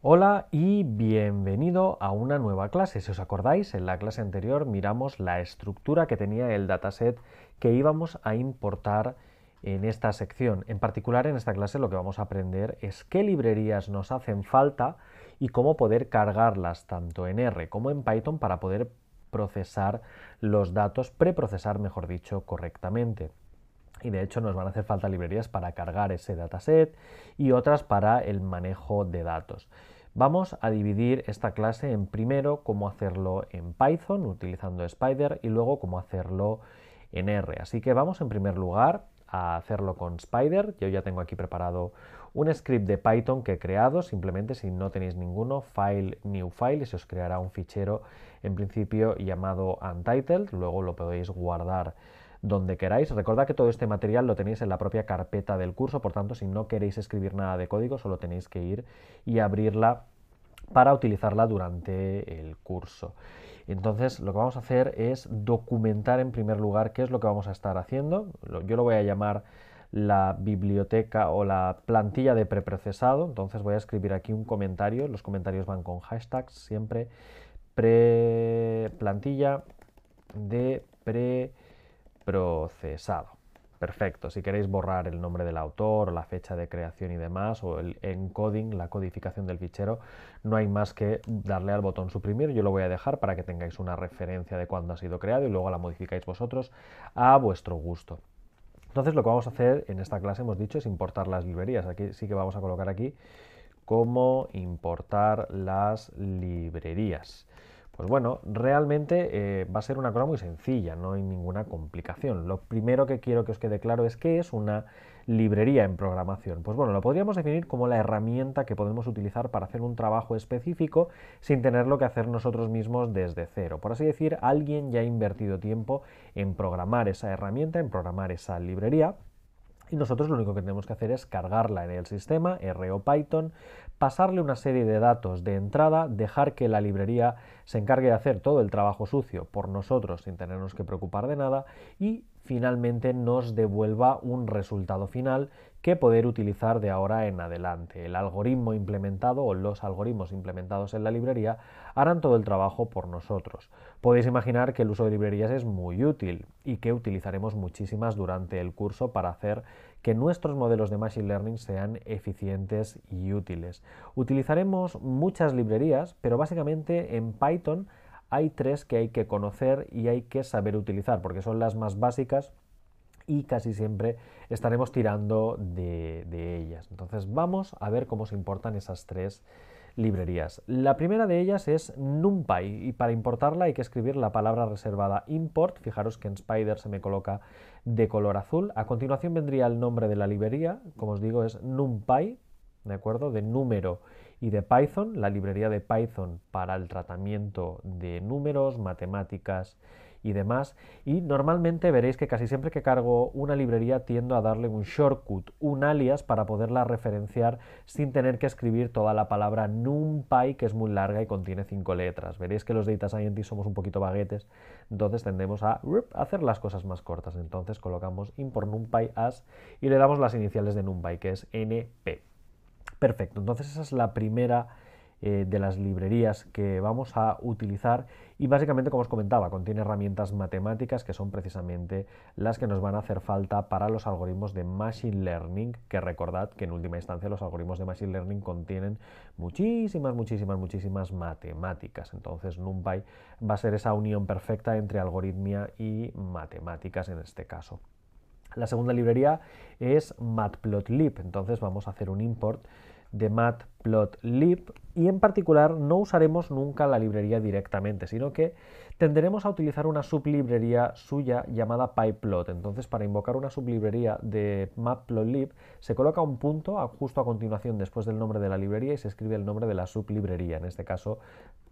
Hola y bienvenido a una nueva clase. Si os acordáis, en la clase anterior miramos la estructura que tenía el dataset que íbamos a importar en esta sección. En particular, en esta clase lo que vamos a aprender es qué librerías nos hacen falta y cómo poder cargarlas tanto en R como en Python para poder procesar los datos, preprocesar, mejor dicho, correctamente. Y de hecho nos van a hacer falta librerías para cargar ese dataset y otras para el manejo de datos. Vamos a dividir esta clase en primero cómo hacerlo en Python utilizando Spider y luego cómo hacerlo en R. Así que vamos en primer lugar a hacerlo con Spider. Yo ya tengo aquí preparado un script de Python que he creado. Simplemente, si no tenéis ninguno, file, new file, y se os creará un fichero en principio llamado untitled. Luego lo podéis guardar donde queráis. Recordad que todo este material lo tenéis en la propia carpeta del curso, por tanto, si no queréis escribir nada de código, solo tenéis que ir y abrirla para utilizarla durante el curso. Entonces, lo que vamos a hacer es documentar en primer lugar qué es lo que vamos a estar haciendo. Yo lo voy a llamar la biblioteca o la plantilla de preprocesado. Entonces voy a escribir aquí un comentario. Los comentarios van con hashtags siempre. Plantilla de preprocesado. Perfecto. Si queréis borrar el nombre del autor, la fecha de creación y demás, o el encoding, la codificación del fichero, no hay más que darle al botón suprimir. Yo lo voy a dejar para que tengáis una referencia de cuándo ha sido creado y luego la modificáis vosotros a vuestro gusto. Entonces lo que vamos a hacer en esta clase, hemos dicho, es importar las librerías. Aquí sí que vamos a colocar aquí cómo importar las librerías. Pues bueno, realmente va a ser una cosa muy sencilla, no hay ninguna complicación. Lo primero que quiero que os quede claro es qué es una librería en programación. Pues bueno, lo podríamos definir como la herramienta que podemos utilizar para hacer un trabajo específico sin tenerlo que hacer nosotros mismos desde cero. Por así decir, alguien ya ha invertido tiempo en programar esa herramienta, en programar esa librería, y nosotros lo único que tenemos que hacer es cargarla en el sistema, R o Python, pasarle una serie de datos de entrada, dejar que la librería se encargue de hacer todo el trabajo sucio por nosotros sin tenernos que preocupar de nada y finalmente nos devuelva un resultado final que poder utilizar de ahora en adelante. El algoritmo implementado o los algoritmos implementados en la librería harán todo el trabajo por nosotros. Podéis imaginar que el uso de librerías es muy útil y que utilizaremos muchísimas durante el curso para hacer que nuestros modelos de Machine Learning sean eficientes y útiles. Utilizaremos muchas librerías, pero básicamente en Python hay tres que hay que conocer y hay que saber utilizar, porque son las más básicas y casi siempre estaremos tirando de ellas. Entonces vamos a ver cómo se importan esas tres librerías. La primera de ellas es NumPy y para importarla hay que escribir la palabra reservada import. Fijaros que en Spider se me coloca de color azul. A continuación vendría el nombre de la librería, como os digo es NumPy, ¿de acuerdo? De número y de Python, la librería de Python para el tratamiento de números, matemáticas y demás. Y normalmente veréis que casi siempre que cargo una librería tiendo a darle un shortcut, un alias para poderla referenciar sin tener que escribir toda la palabra NumPy, que es muy larga y contiene 5 letras. Veréis que los data scientists somos un poquito baguetes, entonces tendemos a hacer las cosas más cortas. Entonces colocamos import NumPy as y le damos las iniciales de NumPy, que es NP. Perfecto, entonces esa es la primera de las librerías que vamos a utilizar y básicamente, como os comentaba, contiene herramientas matemáticas que son precisamente las que nos van a hacer falta para los algoritmos de Machine Learning, que recordad que en última instancia los algoritmos de Machine Learning contienen muchísimas matemáticas. Entonces NumPy va a ser esa unión perfecta entre algoritmia y matemáticas en este caso. La segunda librería es Matplotlib, entonces vamos a hacer un import de Matplotlib y en particular no usaremos nunca la librería directamente, sino que tenderemos a utilizar una sublibrería suya llamada pyplot. Entonces, para invocar una sublibrería de Matplotlib se coloca un punto justo a continuación después del nombre de la librería y se escribe el nombre de la sublibrería, en este caso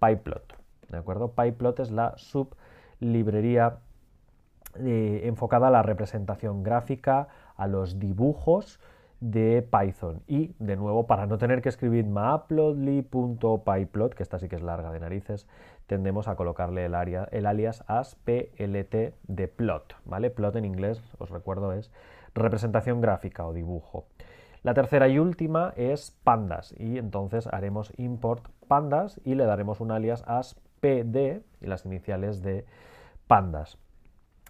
pyplot. ¿De acuerdo? Pyplot es la sublibrería enfocada a la representación gráfica, a los dibujos de Python. Y, de nuevo, para no tener que escribir matplotlib.pyplot, que esta sí que es larga de narices, tendemos a colocarle el alias as plt de plot, ¿vale? Plot en inglés, os recuerdo, es representación gráfica o dibujo. La tercera y última es pandas y entonces haremos import pandas y le daremos un alias as.pd y las iniciales de pandas.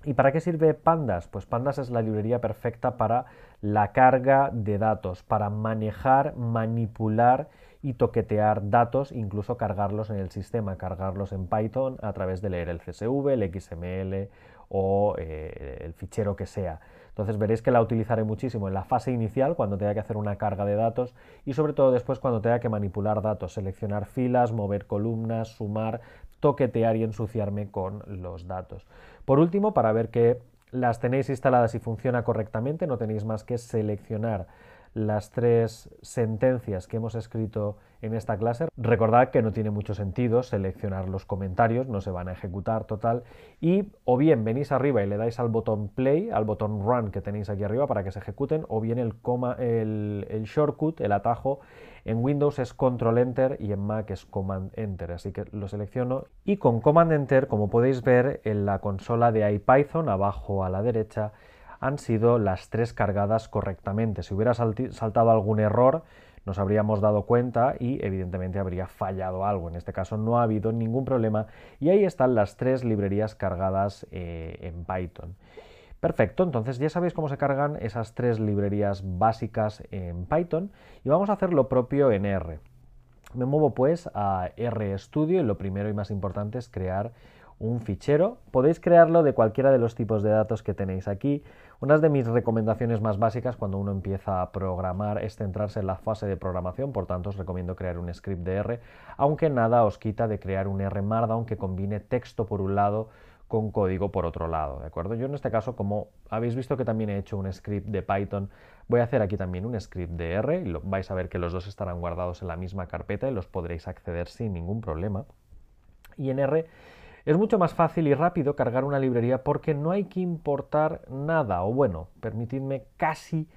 ¿Y para qué sirve pandas? Pues pandas es la librería perfecta para la carga de datos, para manejar, manipular y toquetear datos, incluso cargarlos en el sistema, cargarlos en Python a través de leer el CSV, el XML o el fichero que sea. Entonces veréis que la utilizaré muchísimo en la fase inicial, cuando tenga que hacer una carga de datos, y sobre todo después cuando tenga que manipular datos, seleccionar filas, mover columnas, sumar, toquetear y ensuciarme con los datos. Por último, para ver que las tenéis instaladas y funciona correctamente, no tenéis más que seleccionar las 3 sentencias que hemos escrito en esta clase. Recordad que no tiene mucho sentido seleccionar los comentarios, no se van a ejecutar total, y o bien venís arriba y le dais al botón play, al botón run que tenéis aquí arriba para que se ejecuten, o bien el shortcut, el atajo, en Windows es Control Enter y en Mac es Command Enter, así que lo selecciono y con Command Enter, como podéis ver en la consola de IPython abajo a la derecha, han sido las 3 cargadas correctamente. Si hubiera saltado algún error, nos habríamos dado cuenta y evidentemente habría fallado algo. En este caso no ha habido ningún problema y ahí están las 3 librerías cargadas en Python. Perfecto, entonces ya sabéis cómo se cargan esas 3 librerías básicas en Python y vamos a hacer lo propio en R. Me muevo pues a RStudio y lo primero y más importante es crear un fichero. Podéis crearlo de cualquiera de los tipos de datos que tenéis aquí. Una de mis recomendaciones más básicas cuando uno empieza a programar es centrarse en la fase de programación, por tanto os recomiendo crear un script de R, aunque nada os quita de crear un R Markdown que combine texto por un lado con código por otro lado, ¿de acuerdo? Yo en este caso, como habéis visto que también he hecho un script de Python, voy a hacer aquí también un script de R y vais a ver que los dos estarán guardados en la misma carpeta y los podréis acceder sin ningún problema. Y en R es mucho más fácil y rápido cargar una librería porque no hay que importar nada, o bueno, permitidme casi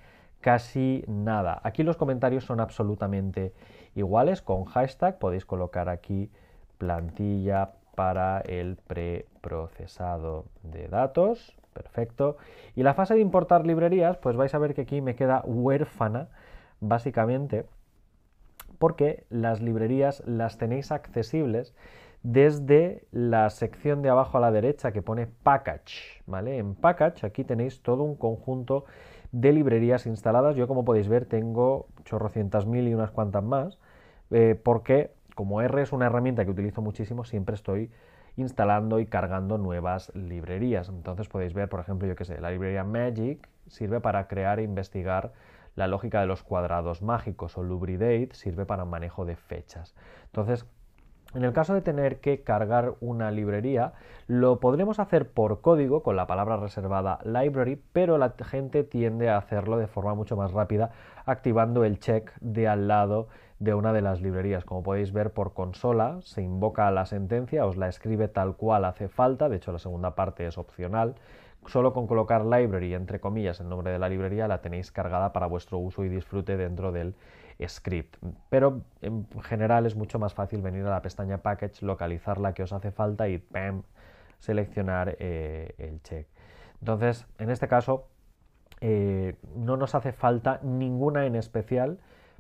nada. Aquí los comentarios son absolutamente iguales, con hashtag podéis colocar aquí plantilla para el preprocesado de datos, perfecto. Y la fase de importar librerías, pues vais a ver que aquí me queda huérfana, básicamente, porque las librerías las tenéis accesibles desde la sección de abajo a la derecha que pone Package, ¿vale? En Package aquí tenéis todo un conjunto de librerías instaladas. Yo, como podéis ver, tengo chorrocientas mil y unas cuantas más, porque como R es una herramienta que utilizo muchísimo, siempre estoy instalando y cargando nuevas librerías. Entonces podéis ver, por ejemplo, yo qué sé, la librería Magic sirve para crear e investigar la lógica de los cuadrados mágicos, o Lubridate sirve para manejo de fechas. Entonces, en el caso de tener que cargar una librería, lo podremos hacer por código con la palabra reservada library, pero la gente tiende a hacerlo de forma mucho más rápida activando el check de al lado de una de las librerías. Como podéis ver, por consola se invoca la sentencia, os la escribe tal cual hace falta, de hecho la segunda parte es opcional. Solo con colocar library, entre comillas, el nombre de la librería, la tenéis cargada para vuestro uso y disfrute dentro del script. Pero en general es mucho más fácil venir a la pestaña Package, localizar la que os hace falta y ¡pam!, seleccionar el check. Entonces, en este caso, no nos hace falta ninguna en especial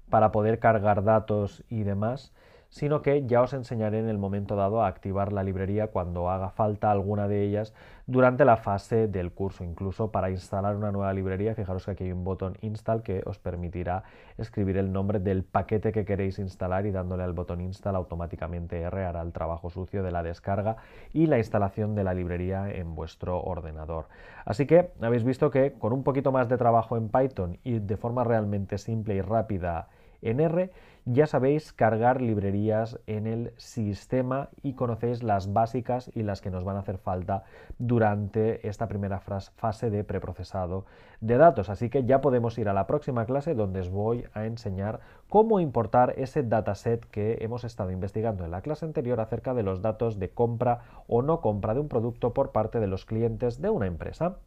para poder cargar datos y demás, sino que ya os enseñaré en el momento dado a activar la librería cuando haga falta alguna de ellas durante la fase del curso. Incluso para instalar una nueva librería, fijaros que aquí hay un botón install que os permitirá escribir el nombre del paquete que queréis instalar y dándole al botón install automáticamente R hará el trabajo sucio de la descarga y la instalación de la librería en vuestro ordenador. Así que habéis visto que con un poquito más de trabajo en Python y de forma realmente simple y rápida en R, ya sabéis cargar librerías en el sistema y conocéis las básicas y las que nos van a hacer falta durante esta primera fase de preprocesado de datos. Así que ya podemos ir a la próxima clase donde os voy a enseñar cómo importar ese dataset que hemos estado investigando en la clase anterior acerca de los datos de compra o no compra de un producto por parte de los clientes de una empresa.